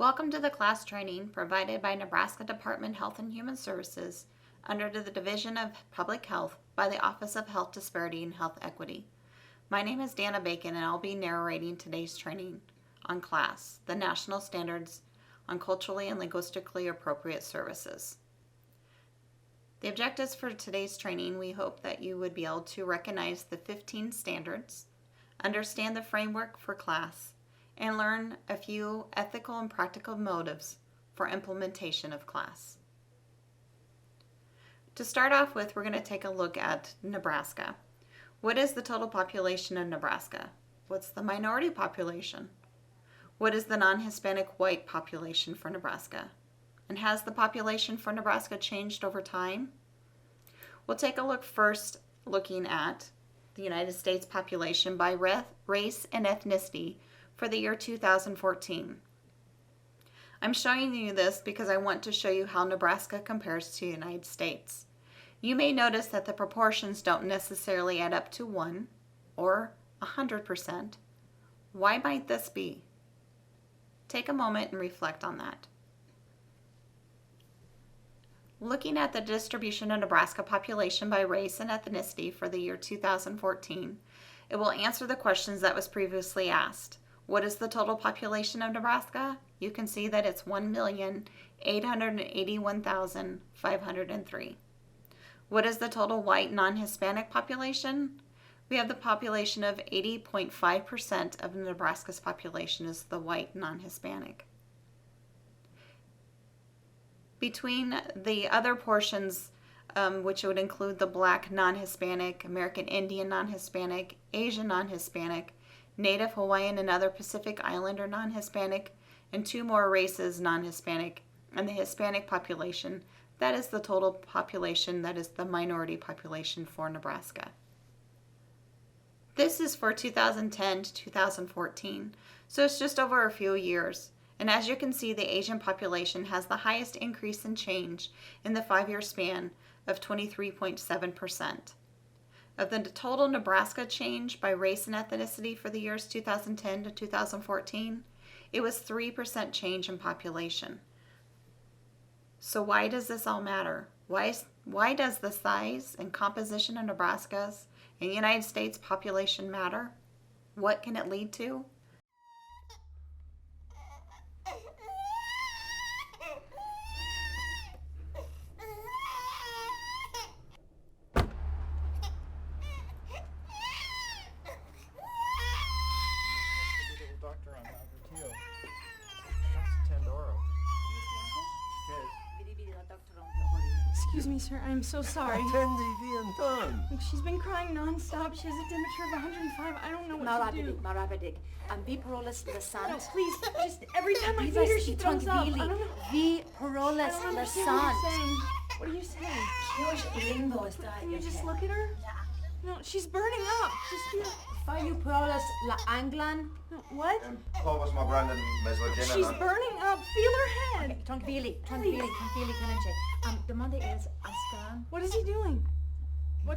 Welcome to the class training provided by Nebraska Department of Health and Human Services under the Division of Public Health by the Office of Health Disparity and Health Equity. My name is Dana Bacon and I'll be narrating today's training on CLAS, the National Standards on Culturally and Linguistically Appropriate Services. The objectives for today's training, we hope that you would be able to recognize the 15 standards, understand the framework for CLAS, and learn a few ethical and practical motives for implementation of CLAS. To start off with, we're going to take a look at Nebraska. What is the total population of Nebraska? What's the minority population? What is the non-Hispanic white population for Nebraska? And has the population for Nebraska changed over time? We'll take a look first looking at the United States population by race and ethnicity for the year 2014. I'm showing you this because I want to show you how Nebraska compares to the United States. You may notice that the proportions don't necessarily add up to 1 or 100%. Why might this be? Take a moment and reflect on that. Looking at the distribution of Nebraska population by race and ethnicity for the year 2014, it will answer the questions that was previously asked. What is the total population of Nebraska? You can see that it's 1,881,503. What is the total white non-Hispanic population? We have the population of 80.5% of Nebraska's population is the white non-Hispanic. Between the other portions, which would include the Black non-Hispanic, American Indian non-Hispanic, Asian non-Hispanic, Native Hawaiian and other Pacific Islander non-Hispanic, and 2 more races non-Hispanic, and the Hispanic population, that is the total population, that is the minority population for Nebraska. This is for 2010 to 2014, so it's just over a few years. And as you can see, the Asian population has the highest increase in change in the 5-year span of 23.7%. Of the total Nebraska change by race and ethnicity for the years 2010 to 2014, it was 3% change in population. So why does this all matter? Why does the size and composition of Nebraska's and the United States population matter? What can it lead to? Excuse me, sir. I'm so sorry. Attendi bien done. Look, she's been crying nonstop. She has a temperature of 105. I don't know what to do. Marabidig. Vi paroles No, lasant. please, just every time I feed her, she throws up. I don't know. Vi paroles I don't understand what you're saying. What are you saying? Can you just look at her? No, she's burning up. Just feel. Faju paroles la anglan. No, what? Povas ma Brandon She's burning up. Feel her head. Tranquilli, kananche. Demande is askan. What is he doing?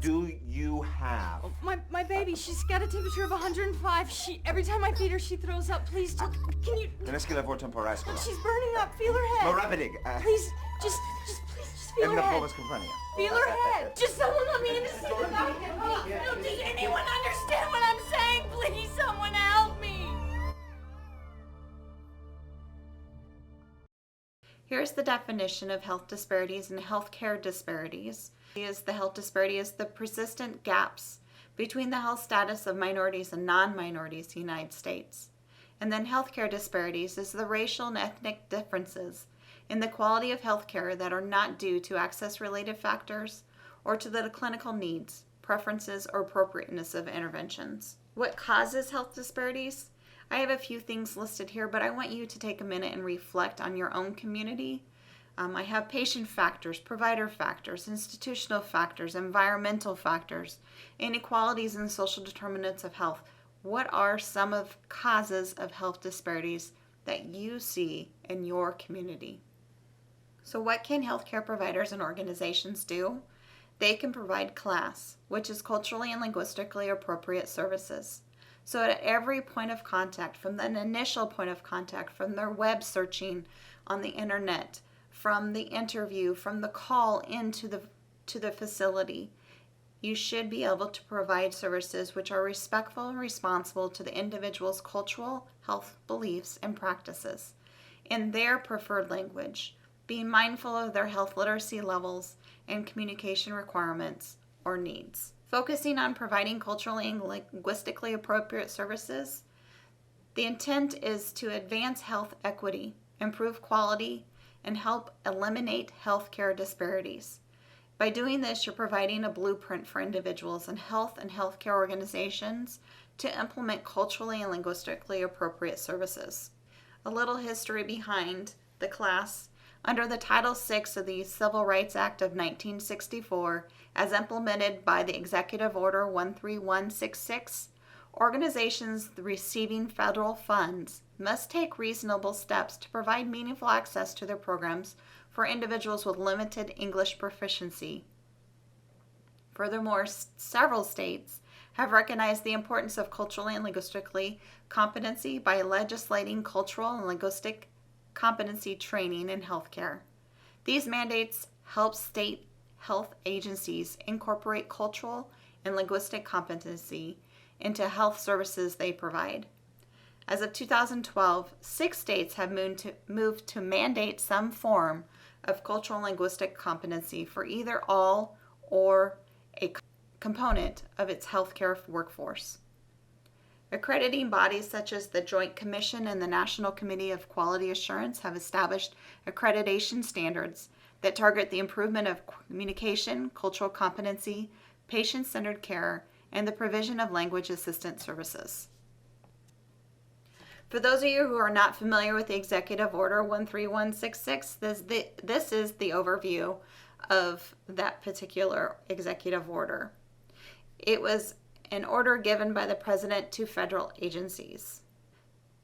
Do you have? My baby, she's got a temperature of 105. Every time I feed her, she throws up. Please, can you? Teneskile vor temporascula. She's burning up. Feel her head. Morabidig. Please, just feel her head. Povas comprenia. Feel her head. Just someone let me in to see the doctor. No, does anyone understand what I'm saying? Please, someone help me. Here's the definition of health disparities and healthcare disparities. The health disparity is the persistent gaps between the health status of minorities and non-minorities in the United States. And then healthcare disparities is the racial and ethnic differences in the quality of healthcare that are not due to access-related factors or to the clinical needs, preferences, or appropriateness of interventions. What causes health disparities? I have a few things listed here, but I want you to take a minute and reflect on your own community. I have patient factors, provider factors, institutional factors, environmental factors, inequalities and social determinants of health. What are some of causes of health disparities that you see in your community? So what can healthcare providers and organizations do? They can provide CLAS, which is culturally and linguistically appropriate services. So at every point of contact, from the initial point of contact, from their web searching on the internet, from the interview, from the call into the facility, you should be able to provide services which are respectful and responsible to the individual's cultural, health beliefs, and practices in their preferred language, being mindful of their health literacy levels and communication requirements or needs. Focusing on providing culturally and linguistically appropriate services, the intent is to advance health equity, improve quality, and help eliminate healthcare disparities. By doing this, you're providing a blueprint for individuals and healthcare organizations to implement culturally and linguistically appropriate services. A little history behind the CLAS. Under the Title VI of the Civil Rights Act of 1964, as implemented by the Executive Order 13166, organizations receiving federal funds must take reasonable steps to provide meaningful access to their programs for individuals with limited English proficiency. Furthermore, several states have recognized the importance of culturally and linguistically competency by legislating cultural and linguistic competency training in healthcare. These mandates help state health agencies incorporate cultural and linguistic competency into health services they provide. As of 2012, 6 states have moved to mandate some form of cultural and linguistic competency for either all or a component of its healthcare workforce. Accrediting bodies such as the Joint Commission and the National Committee of Quality Assurance have established accreditation standards that target the improvement of communication, cultural competency, patient-centered care, and the provision of language assistance services. For those of you who are not familiar with the Executive Order 13166, this is the overview of that particular executive order. It was an order given by the President to federal agencies.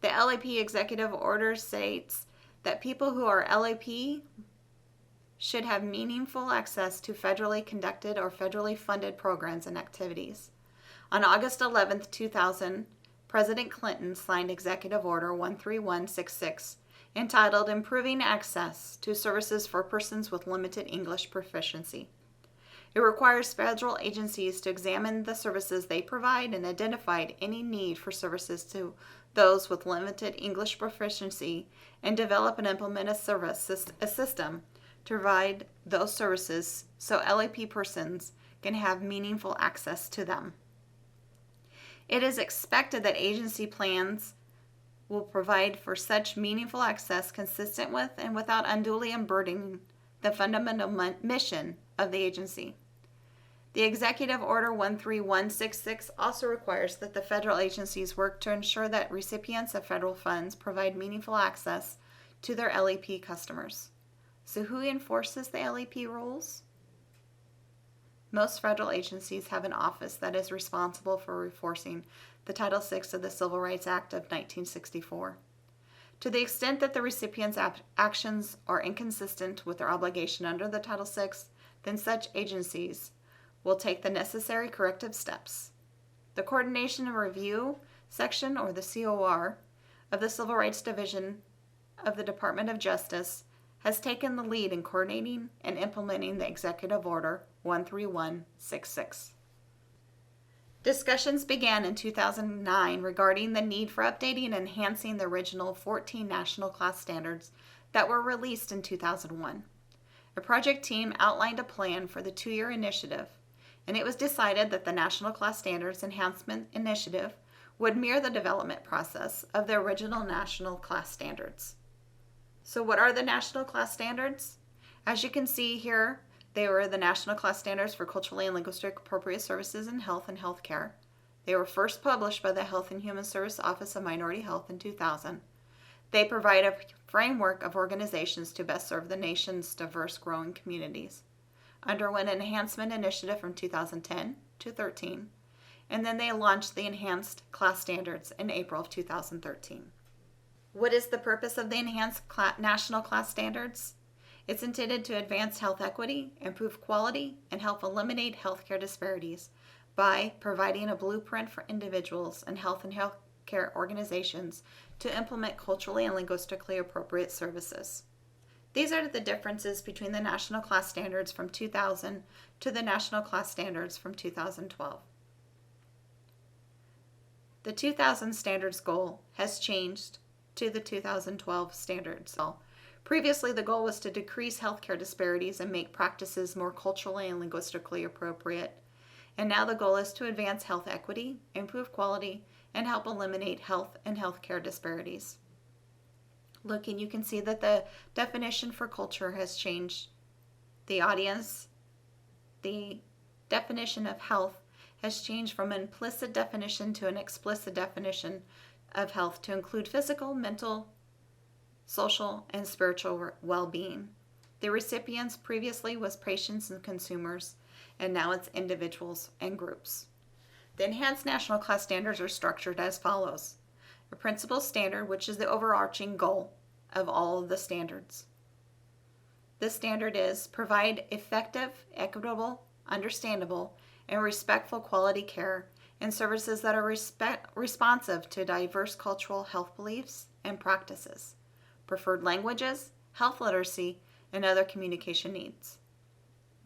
The LAP Executive Order states that people who are LAP should have meaningful access to federally conducted or federally funded programs and activities. On August 11, 2000, President Clinton signed Executive Order 13166, entitled Improving Access to Services for Persons with Limited English Proficiency. It requires federal agencies to examine the services they provide and identify any need for services to those with limited English proficiency and develop and implement a system to provide those services so LAP persons can have meaningful access to them. It is expected that agency plans will provide for such meaningful access consistent with and without unduly burdening the fundamental mission of the agency. The Executive Order 13166 also requires that the federal agencies work to ensure that recipients of federal funds provide meaningful access to their LAP customers. So who enforces the LAP rules? Most federal agencies have an office that is responsible for enforcing the Title VI of the Civil Rights Act of 1964. To the extent that the recipient's actions are inconsistent with their obligation under the Title VI, then such agencies will take the necessary corrective steps. The Coordination and Review Section, or the COR, of the Civil Rights Division of the Department of Justice has taken the lead in coordinating and implementing the Executive Order 13166. Discussions began in 2009 regarding the need for updating and enhancing the original 14 National CLAS Standards that were released in 2001. A project team outlined a plan for the 2-year initiative, and it was decided that the National CLAS Standards Enhancement Initiative would mirror the development process of the original National CLAS Standards. So what are the National CLAS Standards? As you can see here, they were the National CLAS Standards for Culturally and Linguistically Appropriate Services in Health and Healthcare. They were first published by the Health and Human Service Office of Minority Health in 2000. They provide a framework of organizations to best serve the nation's diverse growing communities. Underwent an enhancement initiative from 2010 to 13, and then they launched the Enhanced CLAS Standards in April of 2013. What is the purpose of the Enhanced National CLAS Standards? It's intended to advance health equity, improve quality, and help eliminate healthcare disparities by providing a blueprint for individuals and healthcare organizations to implement culturally and linguistically appropriate services. These are the differences between the National CLAS Standards from 2000 to the National CLAS Standards from 2012. The 2000 standards goal has changed to the 2012 standards. Previously, the goal was to decrease healthcare disparities and make practices more culturally and linguistically appropriate. And now the goal is to advance health equity, improve quality, and help eliminate health and healthcare disparities. Looking, you can see that the definition for culture has changed. The audience, the definition of health has changed from an implicit definition to an explicit definition of health to include physical, mental, social, and spiritual well-being. The recipients previously was patients and consumers, and now it's individuals and groups. The enhanced National CLAS Standards are structured as follows. A principal standard, which is the overarching goal of all of the standards. This standard is provide effective, equitable, understandable, and respectful quality care and services that are responsive to diverse cultural health beliefs and practices, preferred languages, health literacy, and other communication needs.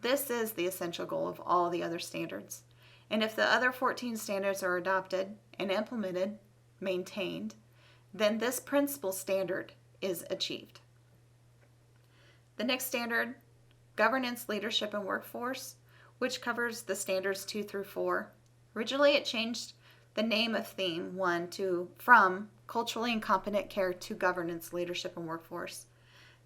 This is the essential goal of all the other standards. And if the other 14 standards are adopted and implemented, maintained, then this principal standard is achieved. The next standard, governance, leadership, and workforce, which covers the standards 2 through 4. Originally, it changed the name of theme 1 from culturally incompetent care to governance, leadership, and workforce.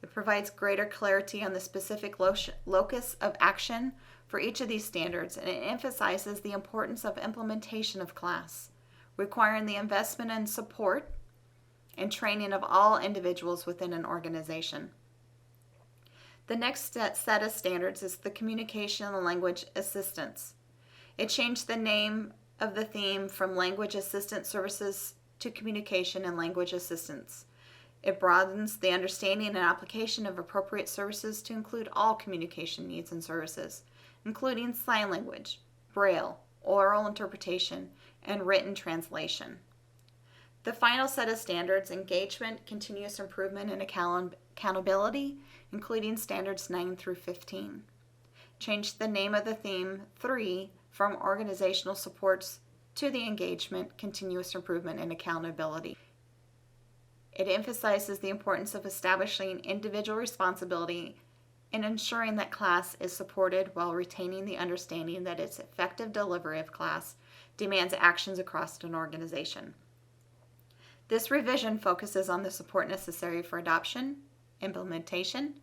It provides greater clarity on the specific locus of action for each of these standards, and it emphasizes the importance of implementation of CLAS, requiring the investment and support and training of all individuals within an organization. The next set of standards is the communication and language assistance. It changed the name of the theme from language assistance services to communication and language assistance. It broadens the understanding and application of appropriate services to include all communication needs and services, including sign language, braille, oral interpretation, and written translation. The final set of standards, engagement, continuous improvement, and accountability, including standards 9 through 15. Changed the name of the theme 3 from organizational supports to the engagement, continuous improvement, and accountability. It emphasizes the importance of establishing individual responsibility and ensuring that CLAS is supported while retaining the understanding that its effective delivery of CLAS demands actions across an organization. This revision focuses on the support necessary for adoption, implementation,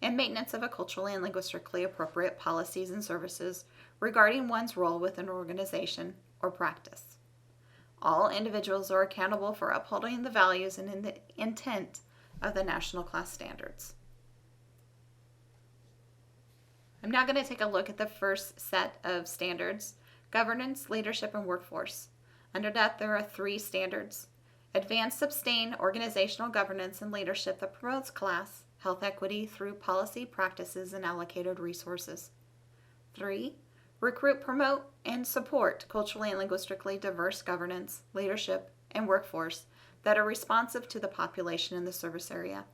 and maintenance of a culturally and linguistically appropriate policies and services regarding one's role within an organization or practice. All individuals are accountable for upholding the values and the intent of the National CLAS Standards. I'm now going to take a look at the first set of standards, governance, leadership, and workforce. Under that, there are 3 standards. Advance, sustain organizational governance and leadership that promotes CLAS, health equity through policy, practices, and allocated resources. 3. Recruit, promote, and support culturally and linguistically diverse governance, leadership, and workforce that are responsive to the population in the service area.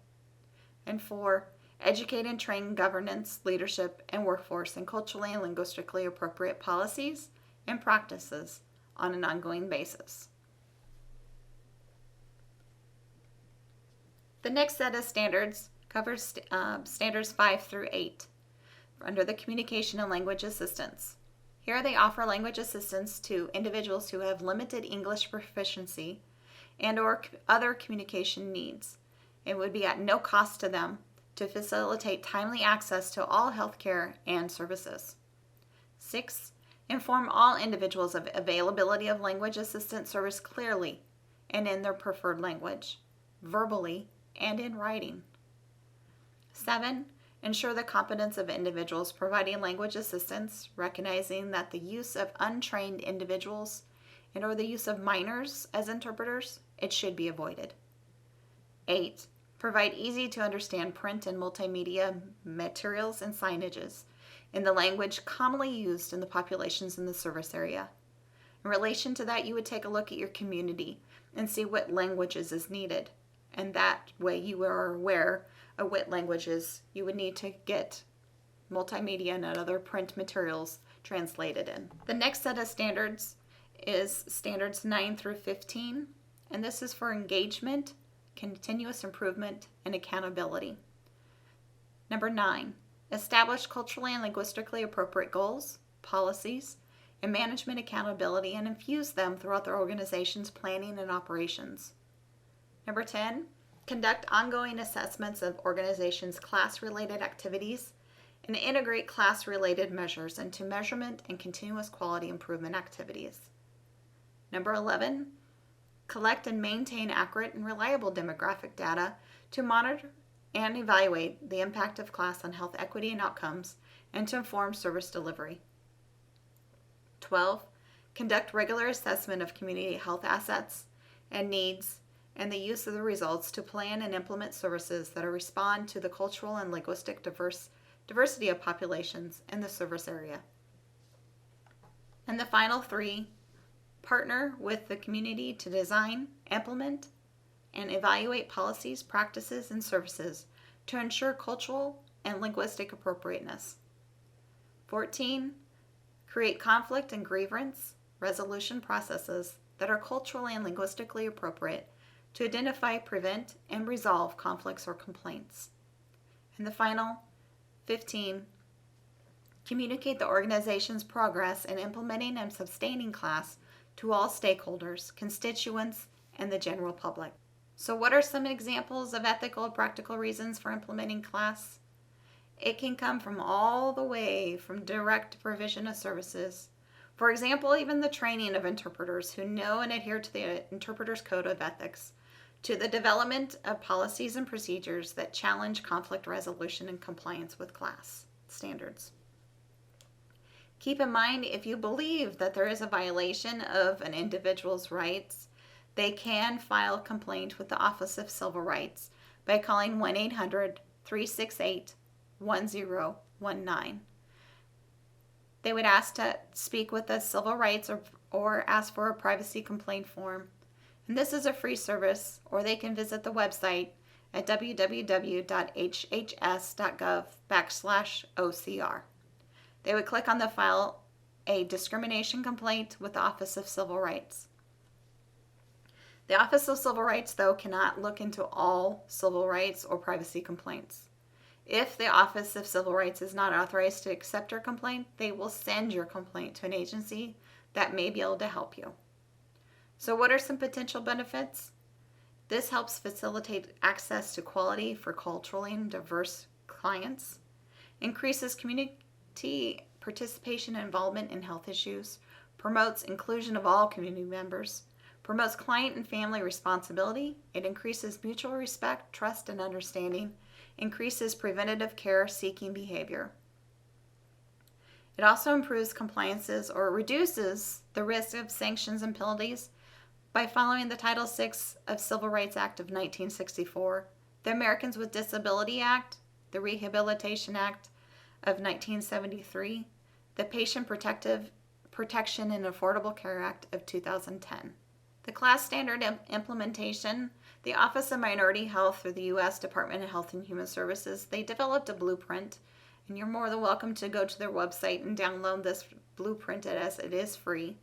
And 4. Educate and train governance, leadership, and workforce in culturally and linguistically appropriate policies and practices on an ongoing basis. The next set of standards covers standards 5 through 8 under the communication and language assistance. Here they offer language assistance to individuals who have limited English proficiency and or other communication needs. It would be at no cost to them to facilitate timely access to all healthcare and services. 6. Inform all individuals of availability of language assistance service clearly and in their preferred language, verbally, and in writing. 7. Ensure the competence of individuals providing language assistance, recognizing that the use of untrained individuals and or the use of minors as interpreters, it should be avoided. 8. Provide easy to understand print and multimedia materials and signages, in the language commonly used in the populations in the service area. In relation to that, you would take a look at your community and see what languages is needed. And that way you are aware of what languages you would need to get multimedia and other print materials translated in. The next set of standards is standards 9 through 15, and this is for engagement, continuous improvement, and accountability. Number 9, establish culturally and linguistically appropriate goals, policies, and management accountability and infuse them throughout their organization's planning and operations. Number 10, conduct ongoing assessments of organizations' class-related activities and integrate class-related measures into measurement and continuous quality improvement activities. Number 11, collect and maintain accurate and reliable demographic data to monitor and evaluate the impact of class on health equity and outcomes and to inform service delivery. 12, conduct regular assessment of community health assets and needs and the use of the results to plan and implement services that respond to the cultural and linguistic diversity of populations in the service area. And the final 3, partner with the community to design, implement, and evaluate policies, practices, and services to ensure cultural and linguistic appropriateness. 14, create conflict and grievance resolution processes that are culturally and linguistically appropriate to identify, prevent, and resolve conflicts or complaints. And the final, 15, communicate the organization's progress in implementing and sustaining class to all stakeholders, constituents, and the general public. So what are some examples of ethical and practical reasons for implementing class? It can come from all the way from direct provision of services. For example, even the training of interpreters who know and adhere to the Interpreter's Code of Ethics, to the development of policies and procedures that challenge conflict resolution and compliance with class standards. Keep in mind, if you believe that there is a violation of an individual's rights, they can file a complaint with the Office of Civil Rights by calling 1-800-368-1019. They would ask to speak with the civil rights or ask for a privacy complaint form. And this is a free service, or they can visit the website at www.dhhs.gov/OCR. They would click on the file a discrimination complaint with the Office of Civil Rights. The Office of Civil Rights, though, cannot look into all civil rights or privacy complaints. If the Office of Civil Rights is not authorized to accept your complaint, they will send your complaint to an agency that may be able to help you. So what are some potential benefits? This helps facilitate access to quality for culturally diverse clients, increases community participation and involvement in health issues, promotes inclusion of all community members, promotes client and family responsibility, it increases mutual respect, trust, and understanding, increases preventative care seeking behavior. It also improves compliances or reduces the risk of sanctions and penalties by following the Title VI of Civil Rights Act of 1964, the Americans with Disability Act, the Rehabilitation Act of 1973, the Patient Protection and Affordable Care Act of 2010. The class standard implementation, the Office of Minority Health through the U.S. Department of Health and Human Services, they developed a blueprint, and you're more than welcome to go to their website and download this blueprint as it is free.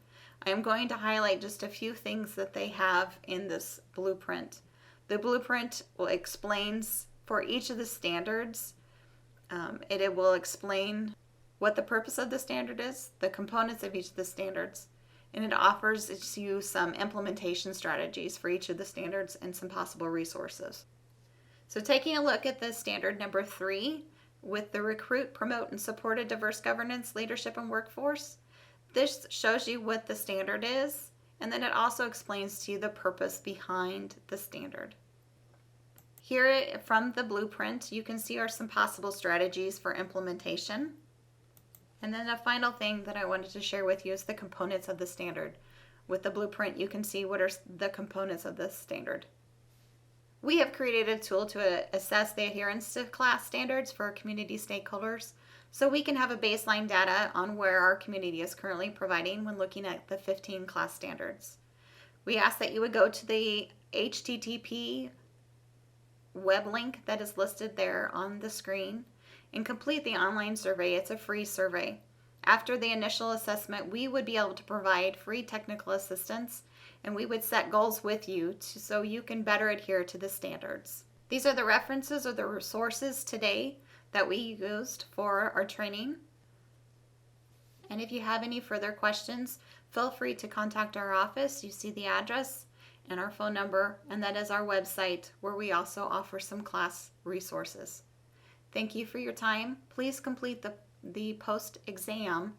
I am going to highlight just a few things that they have in this blueprint. The blueprint explains for each of the standards, it will explain what the purpose of the standard is, the components of each of the standards, and it offers you some implementation strategies for each of the standards and some possible resources. So taking a look at the standard number 3 with the recruit, promote, and support a diverse governance, leadership, and workforce, this shows you what the standard is, and then it also explains to you the purpose behind the standard. Here from the blueprint, you can see are some possible strategies for implementation. And then the final thing that I wanted to share with you is the components of the standard. With the blueprint, you can see what are the components of this standard. We have created a tool to assess the adherence to class standards for community stakeholders. so we can have a baseline data on where our community is currently providing when looking at the 15 class standards. We ask that you would go to the HTTP web link that is listed there on the screen and complete the online survey. It's a free survey. After the initial assessment, we would be able to provide free technical assistance, and we would set goals with you so you can better adhere to the standards. These are the references or the resources today that we used for our training. And if you have any further questions, feel free to contact our office. You see the address and our phone number, and that is our website where we also offer some class resources. Thank you for your time. Please complete the post-exam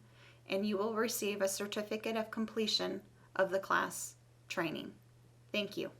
and you will receive a certificate of completion of the class training. Thank you.